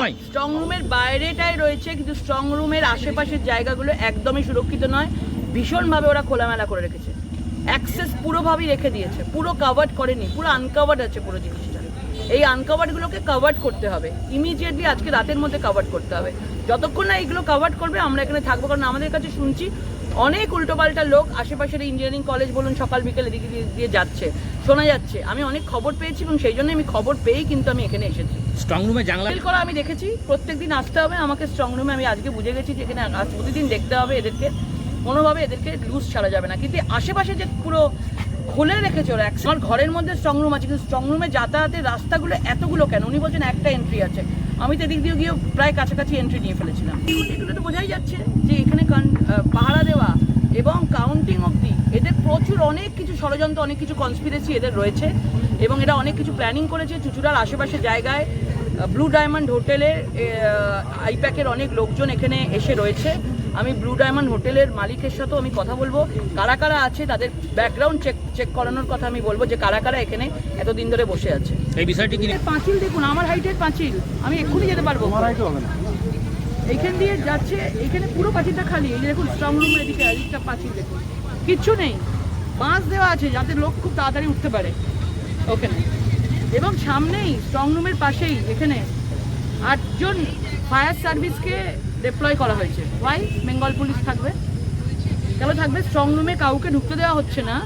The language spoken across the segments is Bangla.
নয়। স্ট্রং রুমের বাইরেটাই রয়েছে, কিন্তু স্ট্রং রুমের আশেপাশের জায়গাগুলো একদমই সুরক্ষিত নয়। ভীষণভাবে ওরা খোলামেলা করে রেখেছে, অ্যাক্সেস পুরোভাবেই রেখে দিয়েছে, পুরো কাভার্ড করেনি, পুরো আনকাভার্ড আছে পুরো জিনিসটা। এই আনকাভার্ডগুলোকে কাভার্ড করতে হবে ইমিডিয়েটলি, আজকে রাতের মধ্যে কাভার্ড করতে হবে। যতক্ষণ না এইগুলো কাভার্ড করবে আমরা এখানে থাকবো, কারণ আমাদের কাছে শুনছি অনেক উল্টোপাল্টা লোক আশেপাশের ইঞ্জিনিয়ারিং কলেজ বলুন সকাল বিকেল এদিকে দিয়ে যাচ্ছে, শোনা যাচ্ছে। আমি অনেক খবর পেয়েছি এবং সেই জন্য আমি খবর পেয়েই কিন্তু আমি এখানে এসেছি। স্ট্রং রুমে জানলা করা আমি দেখেছি, প্রত্যেকদিন আসতে হবে আমাকে স্ট্রং রুমে। আমি আজকে বুঝে গেছি যে এখানে প্রতিদিন দেখতে হবে এদেরকে, কোনোভাবে এদেরকে লুজ ছাড়া যাবে না। কিন্তু আশেপাশে যে পুরো খুলে রেখেছে ওরা, আমার ঘরের মধ্যে স্ট্রং রুম আছে, কিন্তু স্ট্রং রুমে যাতায়াতের রাস্তাগুলো এতগুলো কেন? উনি বলছেন একটা এন্ট্রি আছে, আমি তো এদিক দিয়ে গিয়ে প্রায় কাছাকাছি এন্ট্রি নিয়ে ফেলেছিলাম। এগুলো তো বোঝাই যাচ্ছে যে এখানে পাহারা দেওয়া এবং কাউন্টিং অবধি এদের প্রচুর অনেক কিছু ষড়যন্ত্র, অনেক কিছু কনস্পিরেসি এদের রয়েছে এবং এরা অনেক কিছু প্ল্যানিং করেছে। চুচুড়ার আশেপাশে জায়গায় ব্লু ডায়মন্ড হোটেলে আইপ্যাকের অনেক লোকজন এখানে এসে রয়েছে। আমি ব্লু ডায়মন্ড হোটেলের মালিকের সাথেও আমি কথা বলবো, কারা কারা আছে তাদের ব্যাকগ্রাউন্ড চেক করানোর কথা আমি বলবো, যে কারা কারা এখানে এতদিন ধরে বসে আছে। এই বিষয়টি কি? পাঁচিল দেখুন, আমার হাইটের পাঁচিল, আমি এক্ষুনি যেতে পারবো। এইখান দিয়ে যাচ্ছে, এইখানে পুরো পাঁচিলটা খালি। এই যে দেখুন স্ট্রং রুমের এদিকে একটা পাঁচিল দেখুন, কিচ্ছু নেই, বাঁশ দেওয়া আছে যাতে লোক খুব তাড়াতাড়ি উঠতে পারে ওখানে। এবং সামনেই স্ট্রং রুমের পাশেই এখানে 8 জন ফায়ার সার্ভিসকে ডিপ্লয় করা হয়েছে। ওয়াই বেঙ্গল পুলিশ থাকবে, কেন থাকবে? স্ট্রং রুমে কাউকে ঢুকতে দেওয়া হচ্ছে না,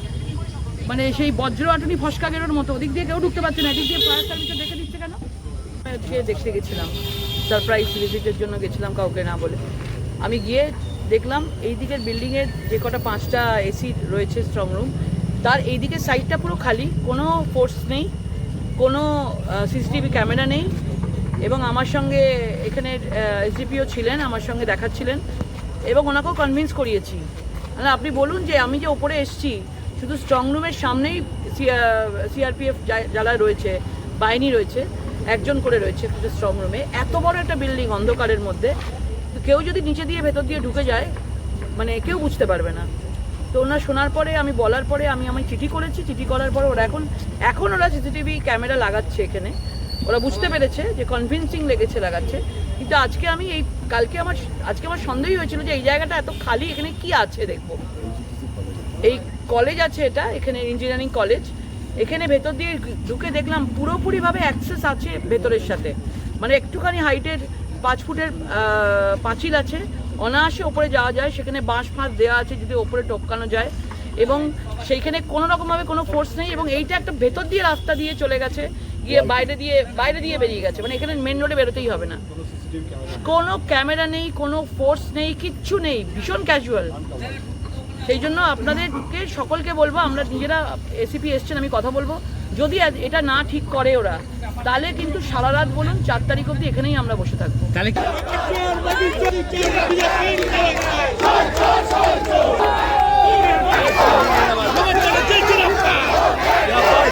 মানে সেই বজ্র আটুনি ফসকা গেরোর মতো ওদিক দিয়ে কেউ ঢুকতে পারছে না, এদিক দিয়ে ফায়ার সার্ভিসে দেখে দিচ্ছে কেন? দেখতে গেছিলাম, সারপ্রাইজ ভিজিটের জন্য গেছিলাম কাউকে না বলে। আমি গিয়ে দেখলাম এই দিকের বিল্ডিংয়ের যে কটা 5টা এসি রয়েছে স্ট্রং রুম, তার এই দিকের সাইডটা পুরো খালি, কোনো ফোর্স নেই, কোনো সিসিটিভি ক্যামেরা নেই। এবং আমার সঙ্গে এখানে এসডিপিও ছিলেন, আমার সঙ্গে দেখাচ্ছিলেন এবং ওনাকেও কনভিন্স করিয়েছি। আপনি বলুন যে আমি যে ওপরে এসছি, শুধু স্ট্রং রুমের সামনেই সিআরপিএফ যারা রয়েছে, বাহিনী রয়েছে, 1 জন করে রয়েছে স্ট্রং রুমে। এত বড় একটা বিল্ডিং অন্ধকারের মধ্যে, কেউ যদি নিচে দিয়ে ভেতর দিয়ে ঢুকে যায় মানে কেউ বুঝতে পারবে না। তো ওনার শোনার পরে, আমি বলার পরে আমি চিঠি করেছি। চিঠি করার পরে ওরা এখন ওরা সিসিটিভি ক্যামেরা লাগাচ্ছে এখানে। ওরা বুঝতে পেরেছে যে কনভিন্সিং লেগেছে লাগাচ্ছে। কিন্তু আজকে আমার সন্দেহই হয়েছিল যে এই জায়গাটা এত খালি, এখানে কি আছে দেখবো। এই কলেজ আছে, এটা এখানে ইঞ্জিনিয়ারিং কলেজ, এখানে ভেতর দিয়ে ঢুকে দেখলাম পুরোপুরিভাবে অ্যাক্সেস আছে ভেতরের সাথে, মানে একটুখানি হাইটের 5 ফুটের পাঁচিল আছে, অনায়াসে ওপরে যাওয়া যায়। সেখানে বাঁশ ফাঁস দেওয়া আছে যদি ওপরে টপকানো যায়, এবং সেইখানে কোনো রকমভাবে কোনো ফোর্স নেই। এবং এইটা একটা ভেতর দিয়ে রাস্তা দিয়ে চলে গেছে, গিয়ে বাইরে দিয়ে বেরিয়ে গেছে, মানে এখানে মেন রোডে বেরোতেই হবে না। কোনো ক্যামেরা নেই, কোনো ফোর্স নেই, কিচ্ছু নেই, ভীষণ ক্যাজুয়াল। সেই জন্য আপনাদেরকে সকলকে বলবো, আমরা নিজেরা এসিপি এসছেন, আমি কথা বলবো, যদি এটা না ঠিক করে ওরা, তাহলে কিন্তু সারা রাত বলুন 4 তারিখ অবধি এখানেই আমরা বসে থাকবো। তাহলে